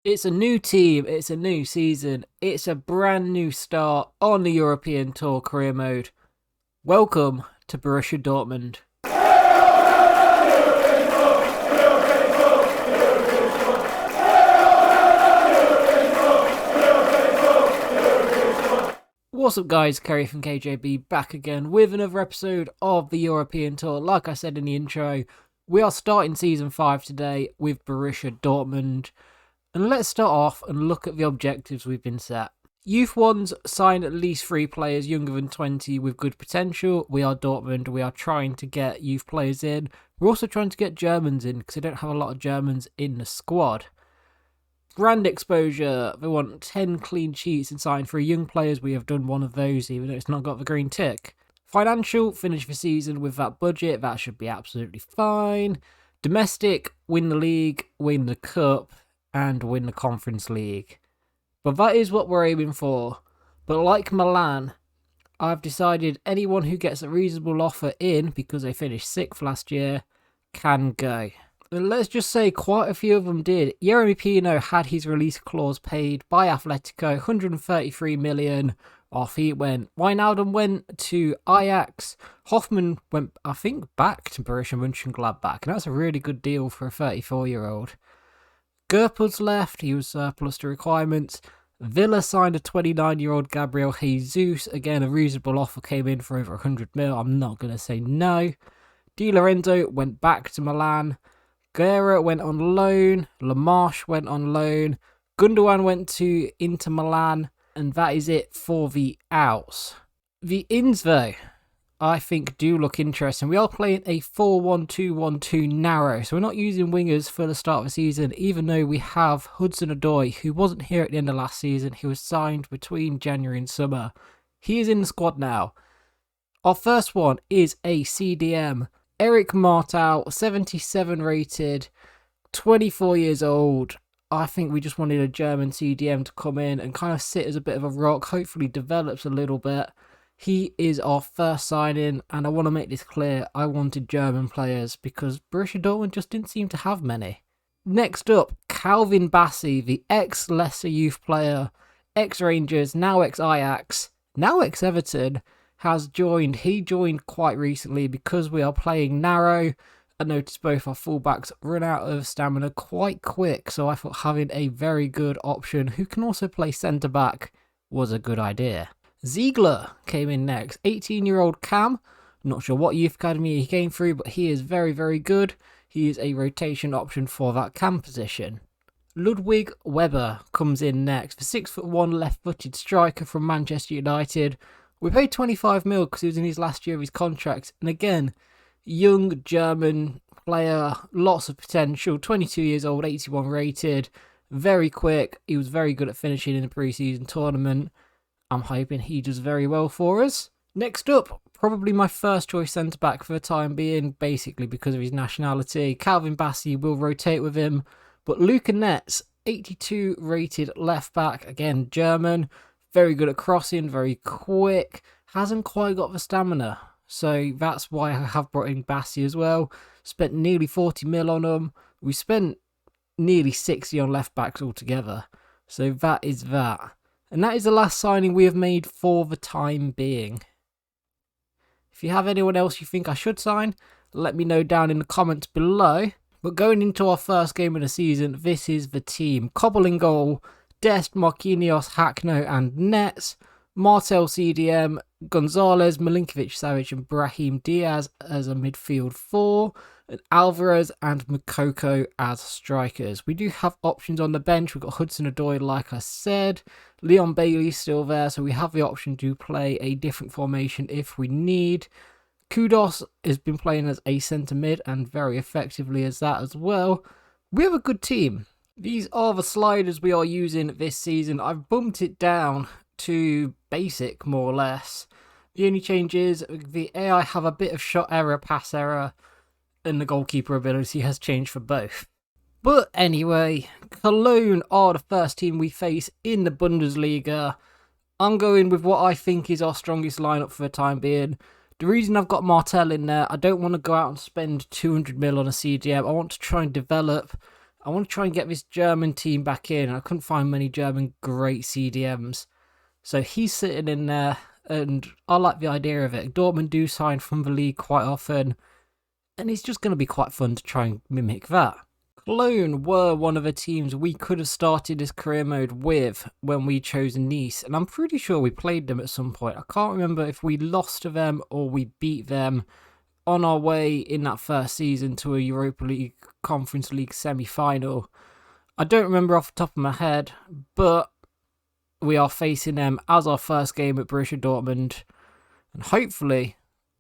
It's a new team, it's a new season, it's a brand new start on the European Tour career mode. Welcome to Borussia Dortmund. What's up guys, Kerry from KJB back again with another episode of the European Tour. Like I said in the intro, we are starting Season 5 today with Borussia Dortmund. And let's start off and look at the objectives we've been set. Youth ones signed at least 3 players younger than 20 with good potential. We are Dortmund, we are trying to get youth players in. We're also trying to get Germans in because they don't have a lot of Germans in the squad. Brand exposure, they want 10 clean sheets and sign for young players. We have done one of those even though it's not got the green tick. Financial, finish the season with that budget, that should be absolutely fine. Domestic, win the league, win the cup, and win the Conference League. But that is what we're aiming for. But like Milan, I've decided anyone who gets a reasonable offer in, because they finished 6th last year, can go. And let's just say quite a few of them did. Yeremy Pino had his release clause paid by Atletico, 133 million. Off he went. Wijnaldum went to Ajax. Hoffman went, I think, back to Borussia Mönchengladbach. And that's a really good deal for a 34-year-old. Gerpel's left, he was surplus to requirements. Villa signed a 29-year-old Gabriel Jesus. Again, a reasonable offer came in for over 100 mil. I'm not going to say no. Di Lorenzo went back to Milan. Guerra went on loan. Lamarche went on loan. Gundogan went to Inter Milan. And that is it for the outs. The ins, though, I think do look interesting. We are playing a 4-1-2-1-2 narrow, so we're not using wingers for the start of the season, even though we have Hudson-Odoi, who wasn't here at the end of last season. He was signed between January and summer. He is in the squad now. Our first one is a CDM. Eric Martau, 77 rated, 24 years old. I think we just wanted a German CDM to come in and kind of sit as a bit of a rock, hopefully develops a little bit. He is our first signing, and I want to make this clear, I wanted German players because Borussia Dortmund just didn't seem to have many. Next up, Calvin Bassey, the ex-Leicester youth player, ex-Rangers, now ex-Ajax, now ex-Everton, has joined. He joined quite recently because we are playing narrow. I noticed both our fullbacks run out of stamina quite quick, so I thought having a very good option who can also play centre-back was a good idea. Ziegler came in next, 18-year-old Cam. Not sure what youth academy he came through, but he is very, very good. He is a rotation option for that Cam position. Ludwig Weber comes in next, the 6'1" left-footed striker from Manchester United. We paid 25 mil because he was in his last year of his contract, and again, young German player, lots of potential, 22 years old, 81 rated, very quick. He was very good at finishing in the pre-season tournament. I'm hoping he does very well for us. Next up, probably my first choice centre-back for the time being, basically because of his nationality. Calvin Bassey will rotate with him, but Luca Netz, 82 rated left-back, again German, very good at crossing, very quick, hasn't quite got the stamina. So that's why I have brought in Bassey as well. Spent nearly 40 mil on him. We spent nearly 60 on left-backs altogether. So that is that. And that is the last signing we have made for the time being. If you have anyone else you think I should sign, let me know down in the comments below. But going into our first game of the season, this is the team. Cobble in goal, Dest, Marquinhos, Hackno and Netz. Martel CDM, Gonzalez, Milinkovic-Savic and Brahim Diaz as a midfield 4. And Alvarez and Moukoko as strikers. We do have options on the bench. We've got Hudson-Odoi, like I said. Leon Bailey's still there, so we have the option to play a different formation if we need. Kudos has been playing as a centre mid and very effectively as that as well. We have a good team. These are the sliders we are using this season. I've bumped it down to basic, more or less. The only change is the AI have a bit of shot error, pass error, and the goalkeeper ability has changed for both. But anyway, Cologne are the first team we face in the Bundesliga. I'm going with what I think is our strongest lineup for the time being. The reason I've got Martel in there, I don't want to go out and spend 200 mil on a CDM. I want to try and develop. I want to try and get this German team back in. I couldn't find many German great CDMs. So he's sitting in there, and I like the idea of it. Dortmund do sign from the league quite often, and it's just going to be quite fun to try and mimic that. Cologne were one of the teams we could have started this career mode with when we chose Nice, and I'm pretty sure we played them at some point. I can't remember if we lost to them or we beat them on our way in that first season to a Europa League Conference League semi-final. I don't remember off the top of my head, but we are facing them as our first game at Borussia Dortmund, and hopefully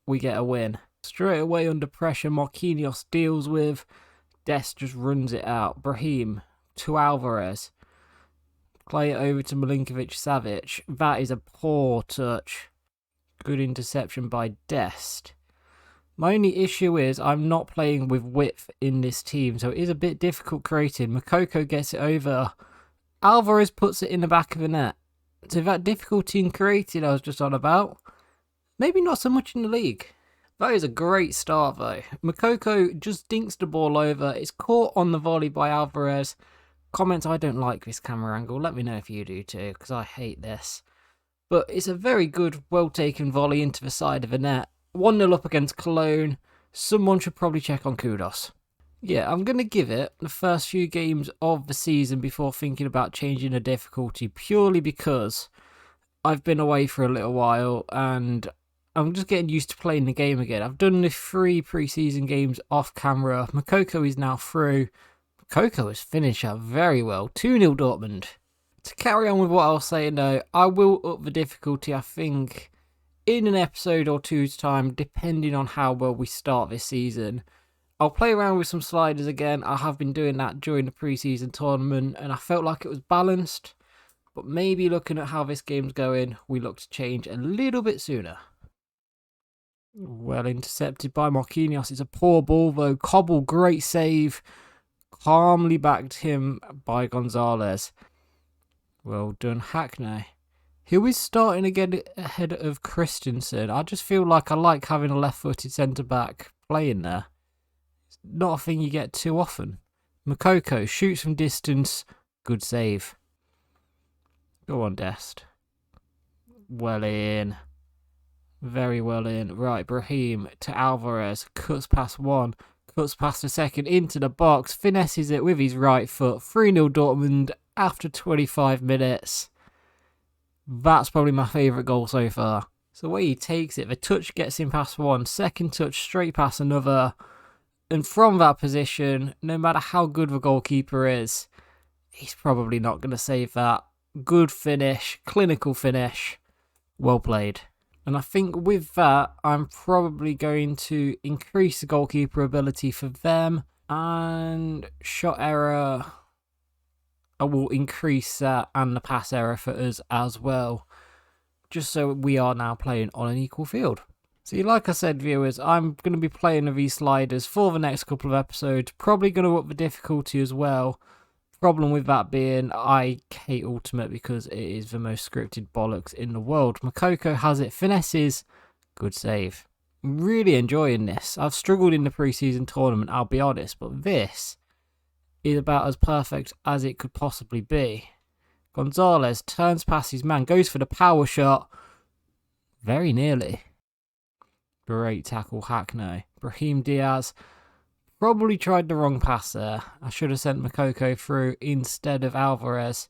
we get a win. Straight away under pressure, Marquinhos deals with. Dest just runs it out. Brahim to Alvarez. Play it over to Milinkovic-Savic. That is a poor touch. Good interception by Dest. My only issue is I'm not playing with width in this team, so it is a bit difficult creating. Moukoko gets it over. Alvarez puts it in the back of the net. So that difficulty in creating I was just on about, maybe not so much in the league. That is a great start though. Moukoko just dinks the ball over. It's caught on the volley by Alvarez. Comments, I don't like this camera angle. Let me know if you do too, because I hate this. But it's a very good, well-taken volley into the side of the net. 1-0 up against Cologne. Someone should probably check on Kudos. Yeah, I'm going to give it the first few games of the season before thinking about changing the difficulty, purely because I've been away for a little while and I'm just getting used to playing the game again. I've done the 3 pre-season games off camera. Moukoko is now through. Moukoko has finished out very well. 2-0 Dortmund. To carry on with what I was saying though, I will up the difficulty, I think, in an episode or two's time, depending on how well we start this season. I'll play around with some sliders again. I have been doing that during the pre-season tournament and I felt like it was balanced. But maybe looking at how this game's going, we look to change a little bit sooner. Well intercepted by Marquinhos. It's a poor ball though. Cobble, great save. Calmly backed him by Gonzalez. Well done, Hackney. Who is starting to get ahead of Christensen. I just feel like I like having a left-footed centre-back playing there. It's not a thing you get too often. Moukoko shoots from distance. Good save. Go on, Dest. Well in. Very well in. Right, Brahim to Alvarez. Cuts past one. Cuts past the second into the box. Finesses it with his right foot. 3-0 Dortmund after 25 minutes. That's probably my favourite goal so far. So the way he takes it, the touch gets him past one. Second touch straight past another. And from that position, no matter how good the goalkeeper is, he's probably not going to save that. Good finish. Clinical finish. Well played. And I think with that, I'm probably going to increase the goalkeeper ability for them. And shot error, I will increase that and the pass error for us as well. Just so we are now playing on an equal field. See, like I said, viewers, I'm going to be playing with these sliders for the next couple of episodes. Probably going to up the difficulty as well. Problem with that being, I hate Ultimate because it is the most scripted bollocks in the world. Moukoko has it, finesses, good save. I'm really enjoying this. I've struggled in the pre-season tournament, I'll be honest, but this is about as perfect as it could possibly be. Gonzalez turns past his man, goes for the power shot. Very nearly. Great tackle, Hackney. Brahim Diaz. Probably tried the wrong pass there. I should have sent Moukoko through instead of Alvarez.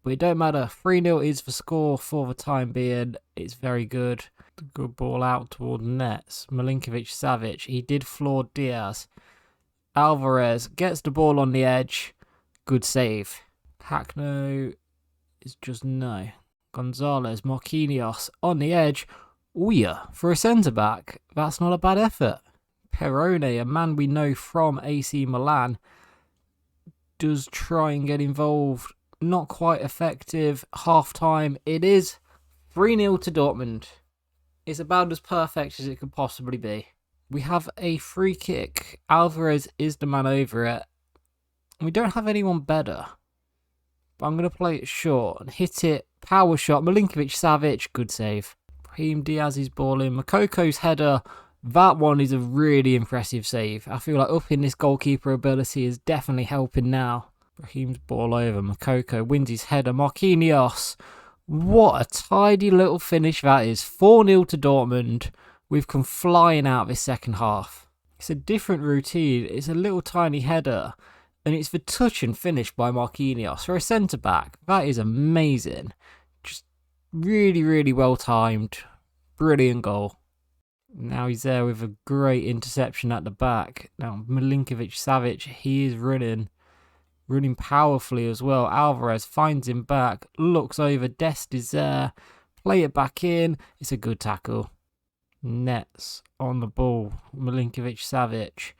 But it don't matter. 3-0 is the score for the time being. It's very good. Good ball out toward the nets. Milinkovic-Savic. He did floor Diaz. Alvarez gets the ball on the edge. Good save. Hackney is just no. Gonzalez, Marquinhos on the edge. Oh yeah, for a centre-back, that's not a bad effort. Perrone, a man we know from AC Milan, does try and get involved. Not quite effective. Half-time. It is 3-0 to Dortmund. It's about as perfect as it could possibly be. We have a free kick. Alvarez is the man over it. We don't have anyone better. But I'm going to play it short and hit it. Power shot. Milinkovic-Savic. Good save. Brahim Diaz's ball in. Mokoko's header. That one is a really impressive save. I feel like upping this goalkeeper ability is definitely helping now. Raheem's ball over. Makoko wins his header. Marquinhos. What a tidy little finish that is. 4-0 to Dortmund. We've come flying out this second half. It's a different routine. It's a little tiny header. And it's the touch and finish by Marquinhos. For a centre-back, that is amazing. Just really, really well timed. Brilliant goal. Now he's there with a great interception at the back. Now Milinkovic-Savic, he is running powerfully as well. Alvarez finds him back, looks over, Dest is there, play it back in. It's a good tackle. Nets on the ball. Milinkovic-Savic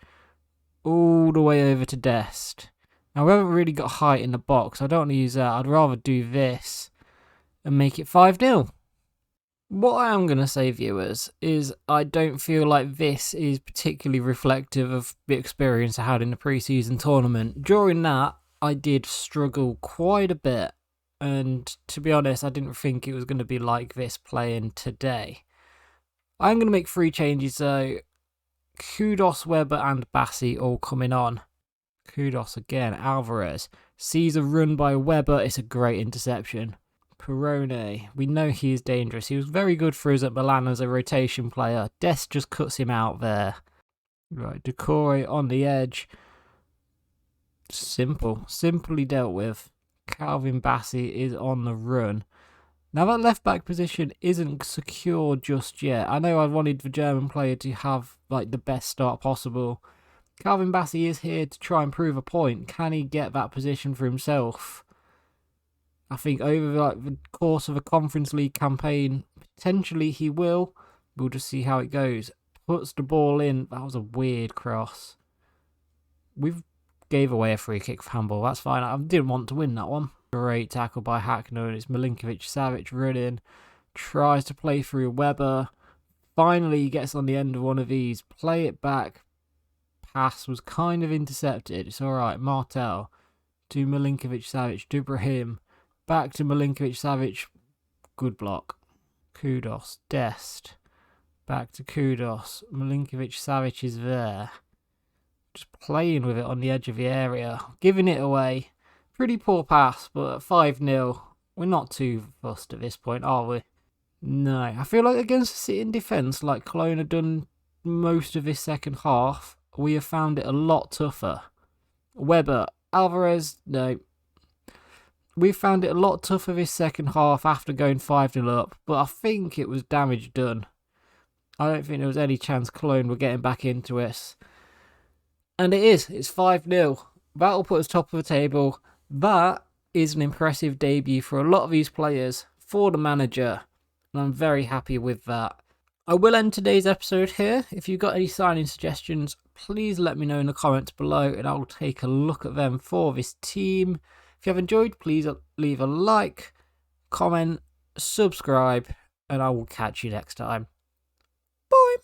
all the way over to Dest. Now we haven't really got height in the box. I don't want to use that. I'd rather do this and make it 5-0. What I am going to say, viewers, is I don't feel like this is particularly reflective of the experience I had in the pre-season tournament. During that, I did struggle quite a bit. And to be honest, I didn't think it was going to be like this playing today. I'm going to make 3 changes though. Kudos, Weber and Bassi all coming on. Kudos again. Alvarez sees a run by Weber. It's a great interception. Perone, we know he is dangerous. He was very good for us at Milan as a rotation player. Dest just cuts him out there. Right, Decore on the edge. Simply dealt with. Calvin Bassi is on the run. Now that left back position isn't secure just yet. I know I wanted the German player to have like the best start possible. Calvin Bassi is here to try and prove a point. Can he get that position for himself? I think over the course of a Conference League campaign, potentially he will. We'll just see how it goes. Puts the ball in. That was a weird cross. We've gave away a free kick for handball. That's fine. I didn't want to win that one. Great tackle by Hackner, and it's Milinkovic-Savic running. Tries to play through Weber. Finally, he gets on the end of one of these. Play it back. Pass was kind of intercepted. It's alright. Martel to Milinkovic-Savic. To Brahim. Back to Milinkovic-Savic. Good block. Kudos. Dest. Back to Kudos. Milinkovic-Savic is there. Just playing with it on the edge of the area. Giving it away. Pretty poor pass, but 5-0. We're not too fussed at this point, are we? No. I feel like against the City in defence, like Cologne have done most of this second half, we have found it a lot tougher. Weber. Alvarez, no. We found it a lot tougher this second half after going 5-0 up, but I think it was damage done. I don't think there was any chance Cologne were getting back into us. And it is. It's 5-0. That'll put us top of the table. That is an impressive debut for a lot of these players, for the manager, and I'm very happy with that. I will end today's episode here. If you've got any signing suggestions, please let me know in the comments below, and I'll take a look at them for this team. If you have enjoyed, please leave a like, comment, subscribe, and I will catch you next time. Bye!